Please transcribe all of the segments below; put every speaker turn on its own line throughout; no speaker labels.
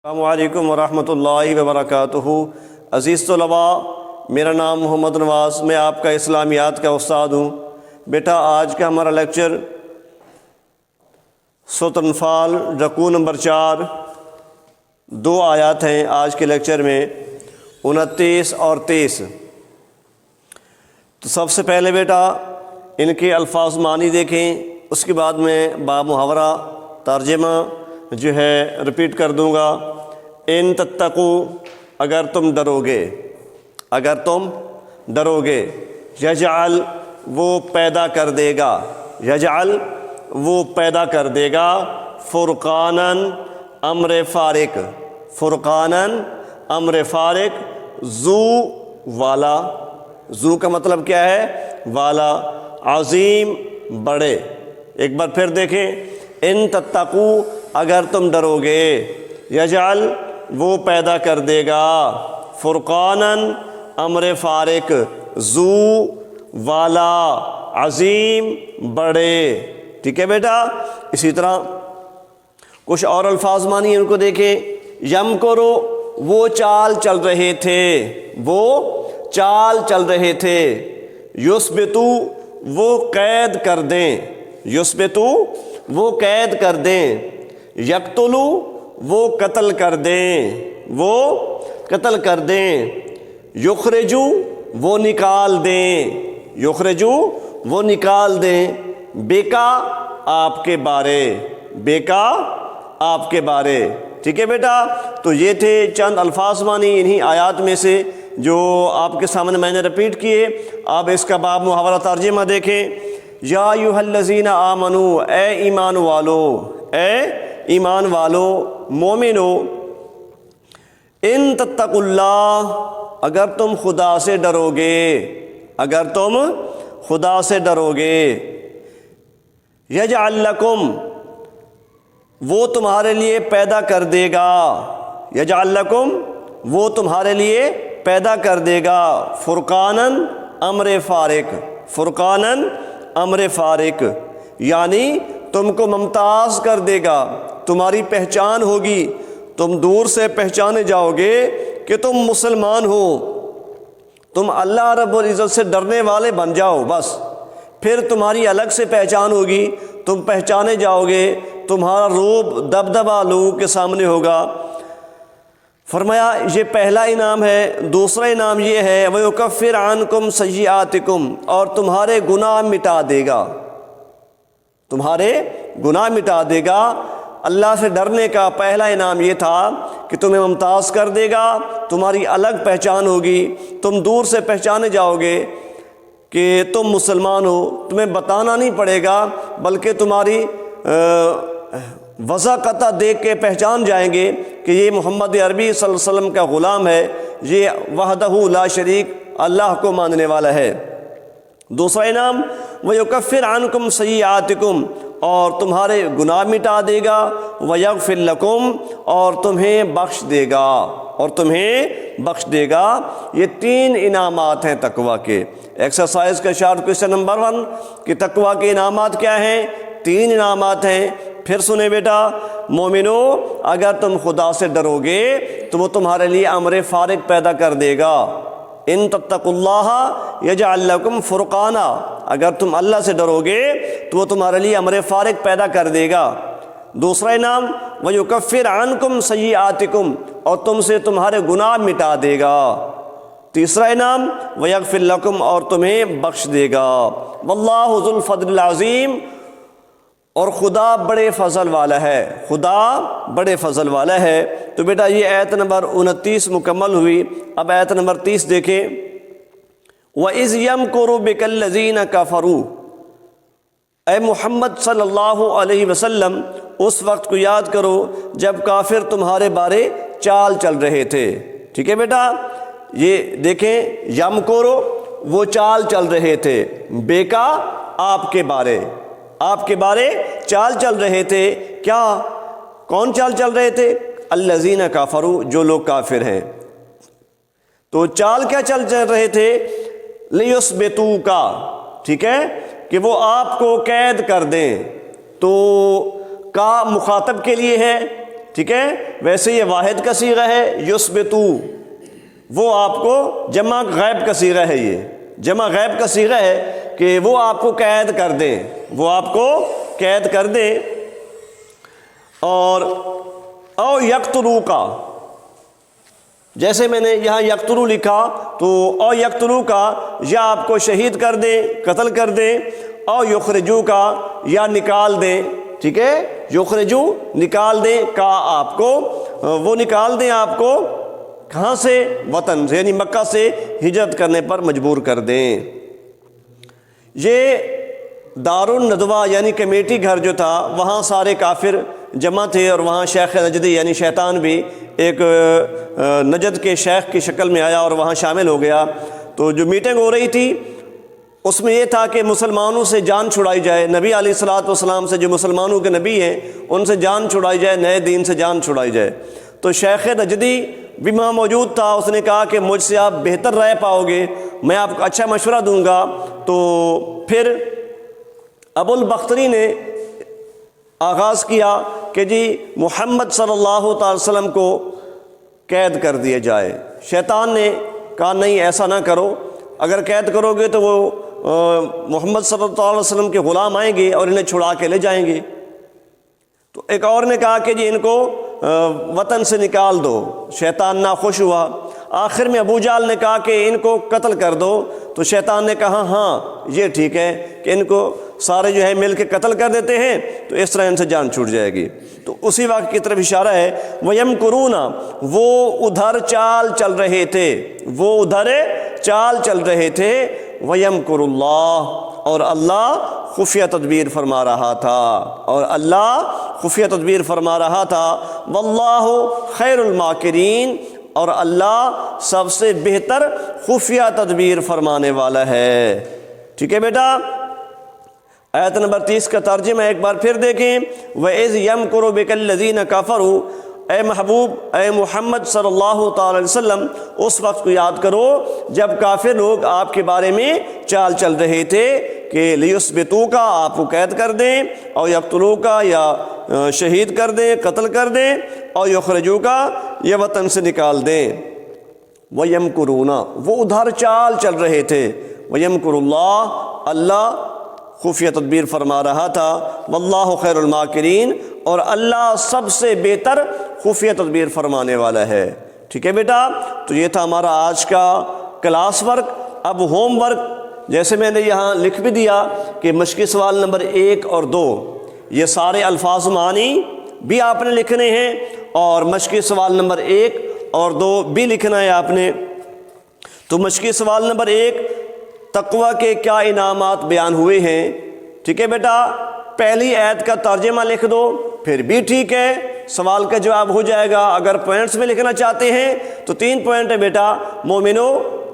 السلام علیکم ورحمۃ اللہ وبرکاتہ۔ عزیز طلباء، میرا نام محمد نواز، میں آپ کا اسلامیات کا استاد ہوں۔ بیٹا آج کا ہمارا لیکچر سورۃ انفال رکوع نمبر 4، 2 آیات ہیں آج کے لیکچر میں، 29 اور 23۔ تو سب سے پہلے بیٹا ان کے الفاظ معنی دیکھیں، اس کے بعد میں با محاورہ ترجمہ جو ہے رپیٹ کر دوں گا۔ ان تتقو، اگر تم ڈرو گے، اگر تم ڈرو گے، یجعل، وہ پیدا کر دے گا، یجعل، وہ پیدا کر دے گا، فرقاناً، امر فارق، فرقاناً، امر فارق، ذو، والا، ذو کا مطلب کیا ہے؟ والا، عظیم، بڑے۔ ایک بار پھر دیکھیں، ان تتقو، اگر تم ڈرو گے، یجعل، وہ پیدا کر دے گا، فرقاناً، امر فارق، ذو، والا، عظیم، بڑے۔ ٹھیک ہے بیٹا؟ اسی طرح کچھ اور الفاظ مانی ان کو دیکھیں۔ یم کرو، وہ چال چل رہے تھے، وہ چال چل رہے تھے۔ یثبتو، وہ قید کر دیں، یثبتو، وہ قید کر دیں۔ یقتلو، وہ قتل کر دیں، وہ قتل کر دیں۔ یخرجو، وہ نکال دیں، یخرجو، وہ نکال دیں۔ بیکا، آپ کے بارے، بیکا، آپ کے بارے۔ ٹھیک ہے بیٹا؟ تو یہ تھے چند الفاظ معنی انہی آیات میں سے جو آپ کے سامنے میں نے رپیٹ کیے۔ آپ اس کا باب محاورہ ترجمہ دیکھیں۔ یا ایھا الذین آمنو، اے ایمان والو، اے ایمان والو، مومنو، ان تتقوا اللہ، اگر تم خدا سے ڈرو گے، اگر تم خدا سے ڈرو گے، یجعل لکم، وہ تمہارے لیے پیدا کر دے گا، یجعل لکم، وہ تمہارے لیے پیدا کر دے گا، فرقاناً، امر فارق، فرقاناً، امر فارق، یعنی تم کو ممتاز کر دے گا، تمہاری پہچان ہوگی، تم دور سے پہچانے جاؤ گے کہ تم مسلمان ہو، تم اللہ رب العزت سے ڈرنے والے بن جاؤ، بس پھر تمہاری الگ سے پہچان ہوگی، تم پہچانے جاؤ گے، تمہارا روب دبدبا لوگوں کے سامنے ہوگا۔ فرمایا یہ پہلا انعام ہے۔ دوسرا انعام یہ ہے وَيُكَفِّرْ عَنْكُمْ سَيِّئَاتِكُمْ، اور تمہارے گناہ مٹا دے گا، تمہارے گناہ مٹا دے گا۔ اللہ سے ڈرنے کا پہلا انعام یہ تھا کہ تمہیں ممتاز کر دے گا، تمہاری الگ پہچان ہوگی، تم دور سے پہچانے جاؤ گے کہ تم مسلمان ہو، تمہیں بتانا نہیں پڑے گا بلکہ تمہاری وضع قطع دیکھ کے پہچان جائیں گے کہ یہ محمد عربی صلی اللہ علیہ وسلم کا غلام ہے، یہ وحدہ لا شریک اللہ کو ماننے والا ہے۔ دوسرا انعام وَيُكَفِّرْ عَنْكُمْ سَيِّئَاتِكُمْ، اور تمہارے گناہ مٹا دے گا، وَيَغْفِرْ لَكُمْ، اور تمہیں بخش دے گا، اور تمہیں بخش دے گا۔ یہ 3 انعامات ہیں تقویٰ کے۔ ایکسرسائز کا شارٹ کوئسچن نمبر 1 کہ تقویٰ کے انعامات کیا ہیں؟ 3 انعامات ہیں۔ پھر سنیں بیٹا، مومنو، اگر تم خدا سے ڈرو گے تو وہ تمہارے لیے امر فارق پیدا کر دے گا۔ ان تتقوا اللہ یجعل لکم فرقانا، اگر تم اللہ سے ڈرو گے تو وہ تمہارے لیے امر فارق پیدا کر دے گا۔ دوسرا انعام وَيُكَفِّرْ عَنْكُمْ سَيِّئَاتِكُمْ، اور تم سے تمہارے گناہ مٹا دے گا۔ تیسرا انعام وَيَغْفِرْ لَكُمْ، اور تمہیں بخش دے گا۔ وَاللَّهُ ذُو الْفَضْلِ الْعَظِيمِ، اور خدا بڑے فضل والا ہے، خدا بڑے فضل والا ہے۔ تو بیٹا یہ آیت نمبر 29 مکمل ہوئی۔ اب آیت نمبر 30 دیکھیں۔ وَإِذْ يَمْكُرُ بِكَ الَّذِينَ كَفَرُوا، اے محمد صلی اللہ علیہ وسلم اس وقت کو یاد کرو جب کافر تمہارے بارے چال چل رہے تھے۔ ٹھیک ہے بیٹا؟ یہ دیکھیں، یمکرو، وہ چال چل رہے تھے، بیکا، آپ کے بارے، آپ کے بارے چال چل رہے تھے۔ کیا؟ کون چال چل رہے تھے؟ الذین کفروا، جو لوگ کافر ہیں۔ تو چال کیا چل رہے تھے؟ لیثبتوک، ٹھیک ہے، کہ وہ آپ کو قید کر دیں۔ تو کا مخاطب کے لیے ہے، ٹھیک ہے، ویسے یہ واحد کا صیغہ ہے یثبتو، وہ آپ کو جمع غائب کا صیغہ ہے، یہ جمع غائب کا صیغہ ہے کہ وہ آپ کو قید کر دیں، وہ آپ کو قید کر دیں۔ اور او یقتلو کا، جیسے میں نے یہاں یقتلو لکھا تو او یقتلو کا یا آپ کو شہید کر دیں، قتل کر دیں، او یخرجو کا یا نکال دیں، ٹھیک ہے، یخرجو نکال دیں، کا آپ کو وہ نکال دیں آپ کو کہاں سے؟ وطن سے، یعنی مکہ سے ہجرت کرنے پر مجبور کر دیں۔ یہ دارالندوہ یعنی کمیٹی گھر جو تھا وہاں سارے کافر جمع تھے، اور وہاں شیخ نجدی یعنی شیطان بھی ایک نجد کے شیخ کی شکل میں آیا اور وہاں شامل ہو گیا۔ تو جو میٹنگ ہو رہی تھی اس میں یہ تھا کہ مسلمانوں سے جان چھڑائی جائے، نبی علیہ الصلوۃ والسلام سے، جو مسلمانوں کے نبی ہیں ان سے جان چھڑائی جائے، نئے دین سے جان چھڑائی جائے۔ تو شیخ نجدی بھی وہاں موجود تھا، اس نے کہا کہ مجھ سے آپ بہتر رائے پاؤ گے، میں آپ کو اچھا مشورہ دوں گا۔ تو پھر ابو البختری نے آغاز کیا کہ جی محمد صلی اللہ تعالی وسلم کو قید کر دیا جائے۔ شیطان نے کہا نہیں ایسا نہ کرو، اگر قید کرو گے تو وہ محمد صلی اللہ علیہ وسلم کے غلام آئیں گے اور انہیں چھڑا کے لے جائیں گے۔ تو ایک اور نے کہا کہ جی ان کو وطن سے نکال دو، شیطان ناخوش ہوا۔ آخر میں ابو جہل نے کہا کہ ان کو قتل کر دو، تو شیطان نے کہا ہاں یہ ٹھیک ہے کہ ان کو سارے جو ہے مل کے قتل کر دیتے ہیں، تو اس طرح ان سے جان چھوٹ جائے گی۔ تو اسی واقعے کی طرف اشارہ ہے، وَيَمْكُرُونَ، وہ ادھر چال چل رہے تھے، وہ ادھر چال چل رہے تھے، وَيَمْكُرُ اللَّهُ، اور اللہ خفیہ تدبیر فرما رہا تھا، اور اللہ خفیہ تدبیر فرما رہا تھا۔ وَاللَّهُ خَيْرُ الْمَاكِرِينَ، اور اللہ سب سے بہتر خفیہ تدبیر فرمانے والا ہے۔ ٹھیک ہے بیٹا، آیت نمبر 30 کا ترجمہ ایک بار پھر دیکھیں۔ وَإِذْ يَمْكُرُ بِكَ الَّذِينَ كَفَرُوا، اے محبوب، اے محمد صلی اللہ تعالی علیہ وسلم، اس وقت کو یاد کرو جب کافر لوگ آپ کے بارے میں چال چل رہے تھے کہ لِيُثْبِتُوكَ، آپ کو قید کر دیں، اور يَقْتُلُوكَ، یا شہید کر دیں، قتل کر دیں، اور يُخْرِجُوكَ، یا وطن سے نکال دیں۔ وَيَمْكُرُونَ، وہ ادھر چال چل رہے تھے۔ وَيَمْكُرُ اللَّهُ، اللہ خفیہ تدبیر فرما رہا تھا۔ واللہ خیر الماکرین، اور اللہ سب سے بہتر خفیہ تدبیر فرمانے والا ہے۔ ٹھیک ہے بیٹا، تو یہ تھا ہمارا آج کا کلاس ورک۔ اب ہوم ورک جیسے میں نے یہاں لکھ بھی دیا کہ مشقی سوال نمبر 1 اور 2 یہ سارے الفاظ معنی بھی آپ نے لکھنے ہیں، اور مشقی سوال نمبر 1 اور 2 بھی لکھنا ہے آپ نے۔ تو مشقی سوال نمبر 1، تقوی کے کیا انعامات بیان ہوئے ہیں؟ ٹھیک ہے بیٹا، پہلی آیت کا ترجمہ لکھ دو، پھر بھی ٹھیک ہے، سوال کا جواب ہو جائے گا۔ اگر پوائنٹس میں لکھنا چاہتے ہیں تو 3 پوائنٹ ہے بیٹا۔ مومنو،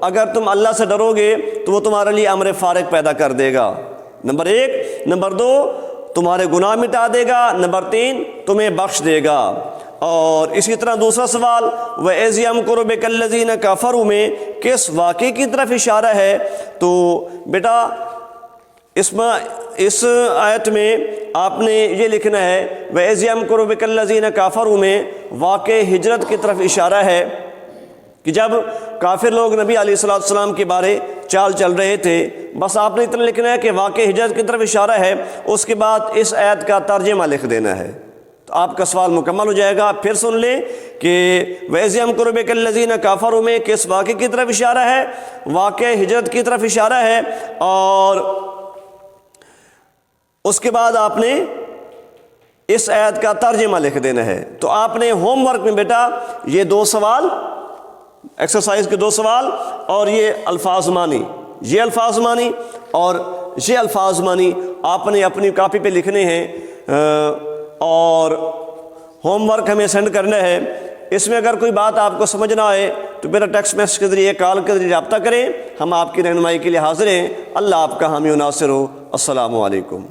اگر تم اللہ سے ڈرو گے تو وہ تمہارے لیے امر فارغ پیدا کر دے گا، نمبر 1۔ نمبر 2، تمہارے گناہ مٹا دے گا۔ نمبر 3، تمہیں بخش دے گا۔ اور اسی طرح دوسرا سوال، وَإِذْ يَمْكُرُ بِكَ الَّذِينَ كَفَرُوا میں کس واقعے کی طرف اشارہ ہے؟ تو بیٹا اس آیت میں آپ نے یہ لکھنا ہے، وَإِذْ يَمْكُرُ بِكَ الَّذِينَ كَفَرُوا میں واقع ہجرت کی طرف اشارہ ہے کہ جب کافر لوگ نبی علیہ الصلوۃ والسلام کے بارے چال چل رہے تھے، بس آپ نے اتنا لکھنا ہے کہ واقع ہجرت کی طرف اشارہ ہے، اس کے بعد اس آیت کا ترجمہ لکھ دینا ہے، تو آپ کا سوال مکمل ہو جائے گا۔ پھر سن لیں کہ وَإِذْ يَمْكُرُ بِكَ الَّذِينَ كَفَرُوا میں کس واقعے کی طرف اشارہ ہے؟ واقع ہجرت کی طرف اشارہ ہے، اور اس کے بعد آپ نے اس آیت کا ترجمہ لکھ دینا ہے۔ تو آپ نے ہوم ورک میں بیٹا یہ 2 سوال، ایکسرسائز کے 2 سوال، اور یہ الفاظ معنی، یہ الفاظ معنی اور یہ الفاظ معنی آپ نے اپنی کاپی پہ لکھنے ہیں، اور ہوم ورک ہمیں سینڈ کرنا ہے۔ اس میں اگر کوئی بات آپ کو سمجھ نہ آئے تو میرا ٹیکسٹ میسج کے ذریعے، کال کے ذریعے رابطہ کریں، ہم آپ کی رہنمائی کے لیے حاضر ہیں۔ اللہ آپ کا حامی و ناصر ہو۔ السلام علیکم۔